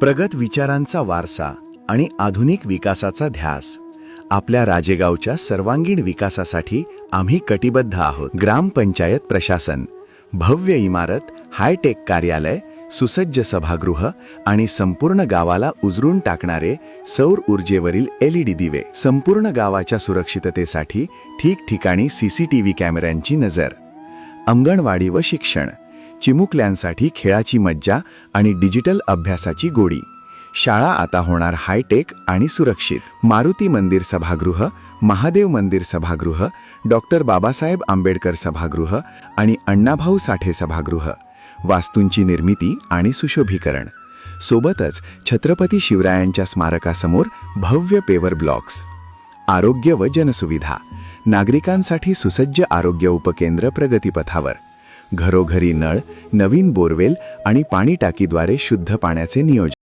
प्रगत विचारांचा वारसा आणि आधुनिक विकासाचा ध्यास. आपल्या राजेगावच्या सर्वांगीण विकासासाठी आम्ही कटिबद्ध आहोत. ग्रामपंचायत प्रशासन, भव्य इमारत, हायटेक कार्यालय, सुसज्ज सभागृह आणि संपूर्ण गावाला उजळून टाकणारे सौर ऊर्जेवरील LED दिवे. संपूर्ण गावाच्या सुरक्षिततेसाठी ठिकठिकाणी CCTV कॅमेऱ्यांची नजर. अंगणवाडी व शिक्षण, चिमुकल्यांसाठी खेळाची मज्जा आणि डिजिटल अभ्यासाची गोडी. शाळा आता होणार हायटेक आणि सुरक्षित. मारुती मंदिर सभागृह, महादेव मंदिर सभागृह, डॉक्टर बाबासाहेब आंबेडकर सभागृह आणि अण्णाभाऊ साठे सभागृह. वास्तूंची निर्मिती आणि सुशोभीकरण. सोबतच छत्रपती शिवरायांच्या स्मारकासमोर भव्य पेवर ब्लॉक्स. आरोग्य व जनसुविधा, नागरिकांसाठी सुसज्ज आरोग्य उपकेंद्र प्रगतीपथावर. घरोघरी नळ, नवीन बोरवेल आणि पाणी टाकीद्वारे शुद्ध पाण्याचे नियोजन.